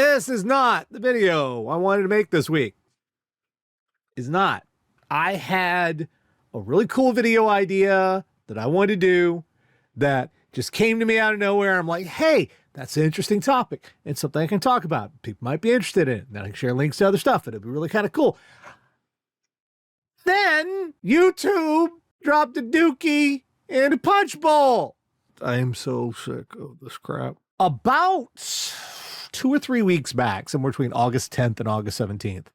This is not the video I wanted to make this week. Is not. I had a really cool video idea that I wanted to do that just came to me out of nowhere. I'm like, hey, that's an interesting topic. It's something I can talk about. People might be interested in it. Then I can share links to other stuff. It'd be really kind of cool. Then YouTube dropped a dookie and a punch bowl. I am so sick of this crap. About 2 or 3 weeks back, somewhere between August 10th and August 17th,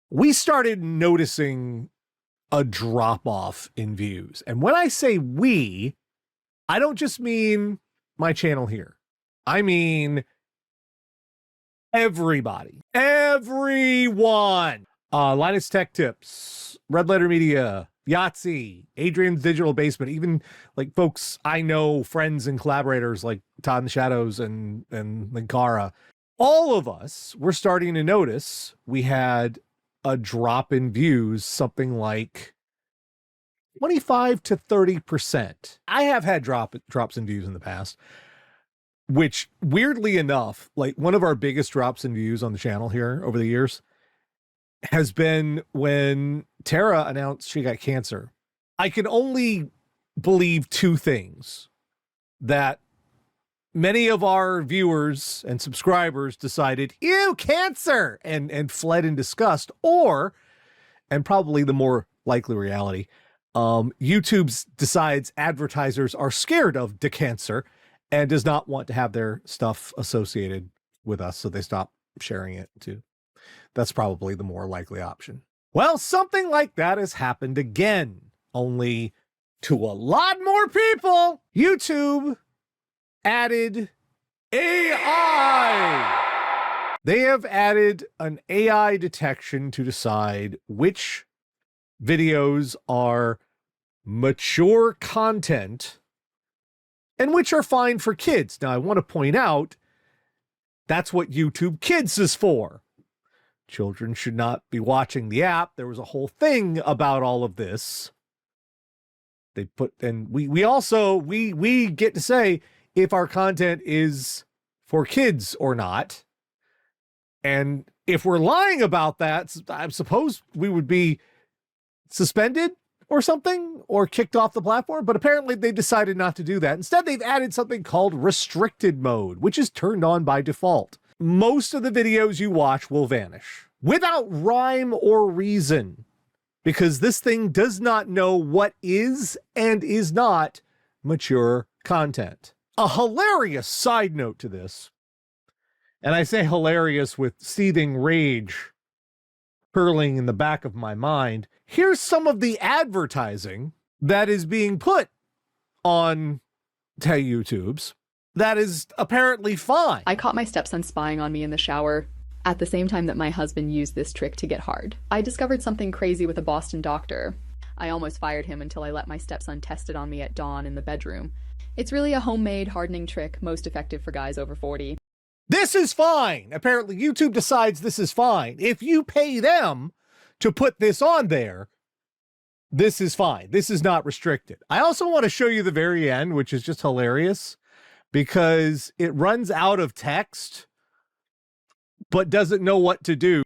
we started noticing a drop-off in views. And when I say we, I don't just mean my channel here. I mean everybody. Everyone. Linus Tech Tips, Red Letter Media, Yahtzee, Adrian's Digital Basement, even like folks I know, friends and collaborators like Todd in the Shadows and Linkara. All of us were starting to notice we had a drop in views, something like 25 to 30%. I have had drops in views in the past, which weirdly enough, like one of our biggest drops in views on the channel here over the years has been when Tara announced she got cancer. I can only believe two things: that many of our viewers and subscribers decided, ew, cancer, and fled in disgust, or, and probably the more likely reality, YouTube decides advertisers are scared of the cancer and does not want to have their stuff associated with us, so they stop sharing it too. That's probably the more likely option. Well, something like that has happened again, only to a lot more people. YouTube added AI. They have added an AI detection to decide which videos are mature content and which are fine for kids. Now, I want to point out that's what YouTube Kids is for. Children should not be watching the app. There was a whole thing about all of this. They put, and we also, we get to say if our content is for kids or not. And if we're lying about that, I suppose we would be suspended or something, or kicked off the platform. But apparently they decided not to do that. Instead, they've added something called restricted mode, which is turned on by default. Most of the videos you watch will vanish without rhyme or reason, because this thing does not know what is and is not mature content. A hilarious side note to this, and I say hilarious with seething rage hurling in the back of my mind, here's some of the advertising that is being put on YouTube's that is apparently fine. I caught my stepson spying on me in the shower at the same time that my husband used this trick to get hard. I discovered something crazy with a Boston doctor. I almost fired him until I let my stepson test it on me at dawn in the bedroom. It's really a homemade hardening trick, most effective for guys over 40. This is fine. Apparently YouTube decides this is fine. If you pay them to put this on there, this is fine. This is not restricted. I also want to show you the very end, which is just hilarious, because it runs out of text, but doesn't know what to do.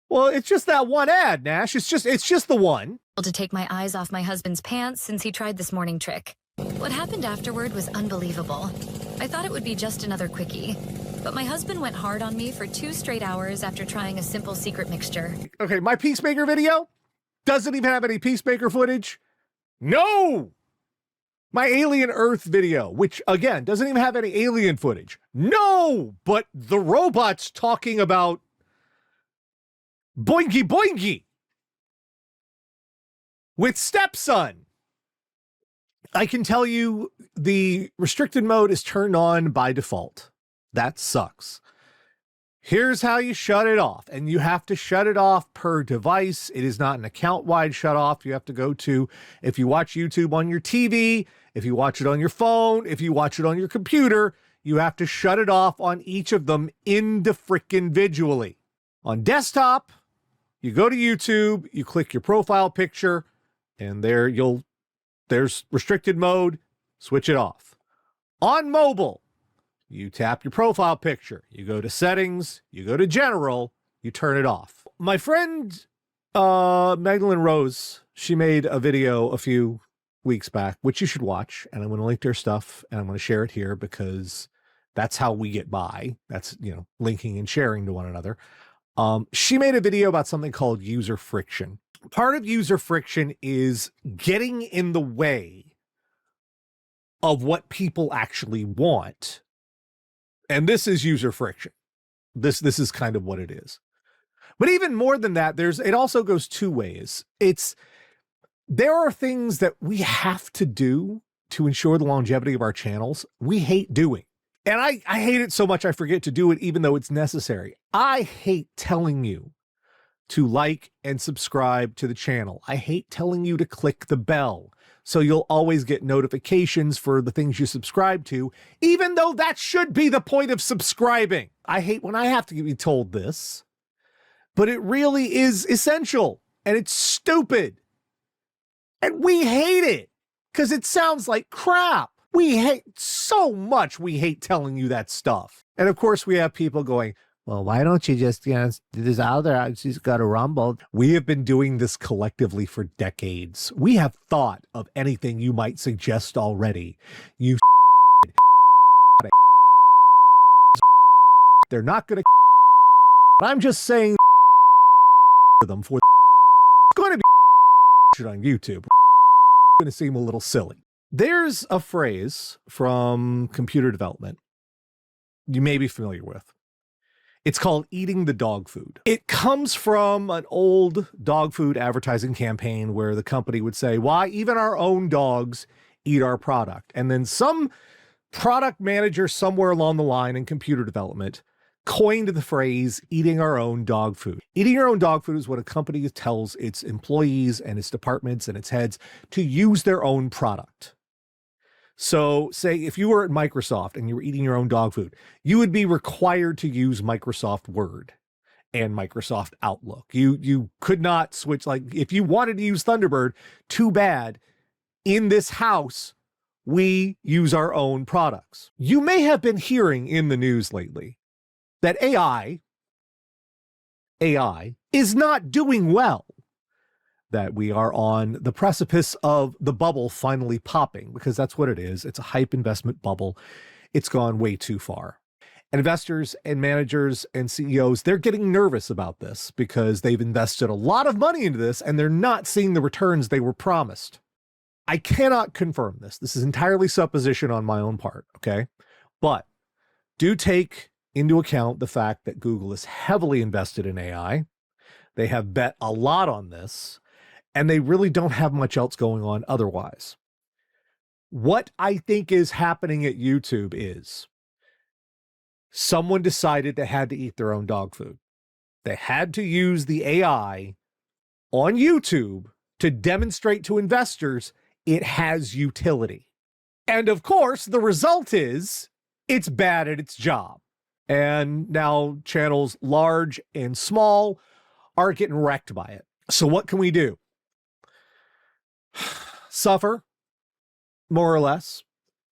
Well, it's just that one ad, Nash. It's just the one. To take my eyes off my husband's pants since he tried this morning trick. What happened afterward was unbelievable. I thought it would be just another quickie, but my husband went hard on me for 2 straight hours after trying a simple secret mixture. Okay, my Peacemaker video doesn't even have any Peacemaker footage. No! My Alien Earth video, which again, doesn't even have any alien footage. No! But the robots talking about boingy boingy with stepson. I can tell you the restricted mode is turned on by default. That sucks. Here's how you shut it off, and you have to shut it off per device. It is not an account-wide shut off. You have to go to, if you watch YouTube on your TV, if you watch it on your phone, if you watch it on your computer, you have to shut it off on each of them individually. On desktop, you go to YouTube, you click your profile picture, and there you'll there's restricted mode, switch it off. On mobile, you tap your profile picture, you go to settings, you go to general, you turn it off. My friend Magdalene Rose, she made a video a few weeks back, which you should watch, and I'm going to link to her stuff, and I'm going to share it here because that's how we get by. That's, linking and sharing to one another. She made a video about something called user friction. Part of user friction is getting in the way of what people actually want. And this is user friction. This is kind of what it is. But even more than that, it also goes two ways. There are things that we have to do to ensure the longevity of our channels we hate doing. And I hate it so much I forget to do it even though it's necessary. I hate telling you to like and subscribe to the channel. I hate telling you to click the bell so you'll always get notifications for the things you subscribe to, even though that should be the point of subscribing. I hate when I have to be told this, but it really is essential and it's stupid. And we hate it because it sounds like crap. We hate telling you that stuff. And of course we have people going, well, why don't you just, do this out there? She's got a rumble. We have been doing this collectively for decades. We have thought of anything you might suggest already. You they're not going to I'm just saying them for it's going to be on YouTube. It's going to seem a little silly. There's a phrase from computer development you may be familiar with. It's called eating the dog food. It comes from an old dog food advertising campaign where the company would say, why even our own dogs eat our product. And then some product manager somewhere along the line in computer development coined the phrase eating our own dog food. Eating your own dog food is what a company tells its employees and its departments and its heads to use their own product. So say if you were at Microsoft and you were eating your own dog food, you would be required to use Microsoft Word and Microsoft Outlook. You could not switch. Like if you wanted to use Thunderbird, too bad. In this house, we use our own products. You may have been hearing in the news lately that AI is not doing well. That we are on the precipice of the bubble finally popping, because that's what it is. It's a hype investment bubble. It's gone way too far. And investors and managers and CEOs, they're getting nervous about this because they've invested a lot of money into this and they're not seeing the returns they were promised. I cannot confirm this. This is entirely supposition on my own part, okay? But do take into account the fact that Google is heavily invested in AI. They have bet a lot on this. And they really don't have much else going on otherwise. What I think is happening at YouTube is someone decided they had to eat their own dog food. They had to use the AI on YouTube to demonstrate to investors it has utility. And of course, the result is it's bad at its job. And now channels large and small are getting wrecked by it. So what can we do? Suffer, more or less.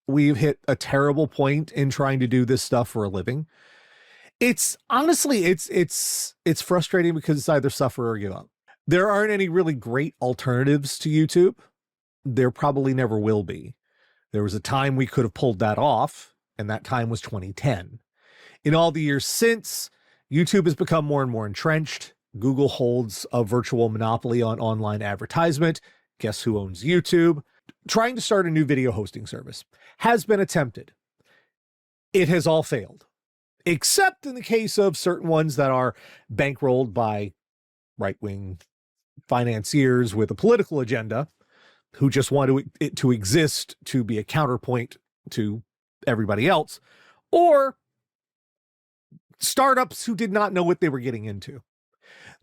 We've hit a terrible point in trying to do this stuff for a living. It's honestly, it's frustrating because it's either suffer or give up. There aren't any really great alternatives to YouTube. There probably never will be. There was a time we could have pulled that off, and that time was 2010. In all the years since, YouTube has become more and more entrenched. Google holds a virtual monopoly on online advertisement. Guess who owns YouTube? Trying to start a new video hosting service has been attempted. It has all failed, except in the case of certain ones that are bankrolled by right-wing financiers with a political agenda who just want it to exist to be a counterpoint to everybody else, or startups who did not know what they were getting into.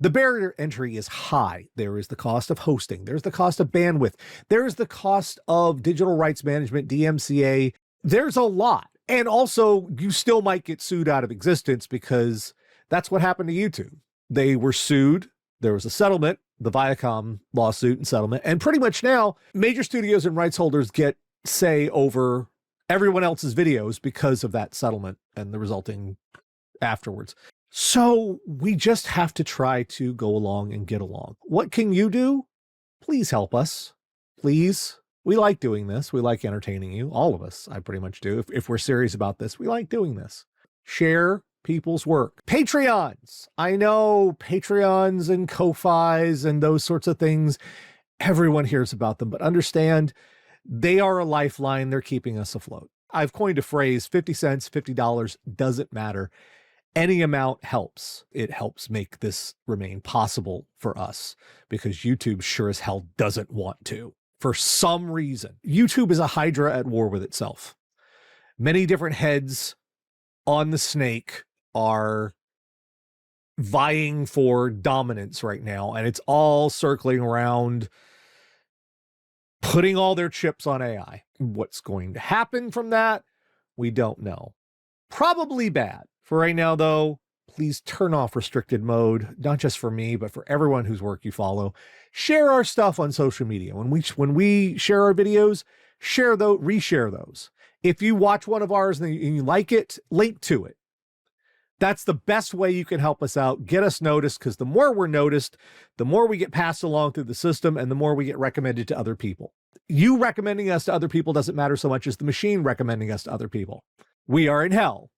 The barrier to entry is high. There is the cost of hosting. There's the cost of bandwidth. There's the cost of digital rights management, DMCA. There's a lot. And also, you still might get sued out of existence because that's what happened to YouTube. They were sued. There was a settlement. the Viacom lawsuit and settlement. And pretty much now, major studios and rights holders get say over everyone else's videos because of that settlement and the resulting afterwards. So we just have to try to go along and get along. What can you do? Please help us. Please. We like doing this. We like entertaining you. All of us, I pretty much do. If we're serious about this, we like doing this. Share people's work. Patreons. I know Patreons and Ko-Fis and those sorts of things. Everyone hears about them, but understand they are a lifeline. They're keeping us afloat. I've coined a phrase, 50 cents, $50, doesn't matter. Any amount helps. It helps make this remain possible for us because YouTube sure as hell doesn't want to. For some reason, YouTube is a hydra at war with itself. Many different heads on the snake are vying for dominance right now, and it's all circling around putting all their chips on AI. What's going to happen from that, we don't know. Probably bad. For right now, though, please turn off restricted mode, not just for me, but for everyone whose work you follow. Share our stuff on social media. When we share our videos, reshare those. If you watch one of ours and you like it, link to it. That's the best way you can help us out. Get us noticed, because the more we're noticed, the more we get passed along through the system and the more we get recommended to other people. You recommending us to other people doesn't matter so much as the machine recommending us to other people. We are in hell.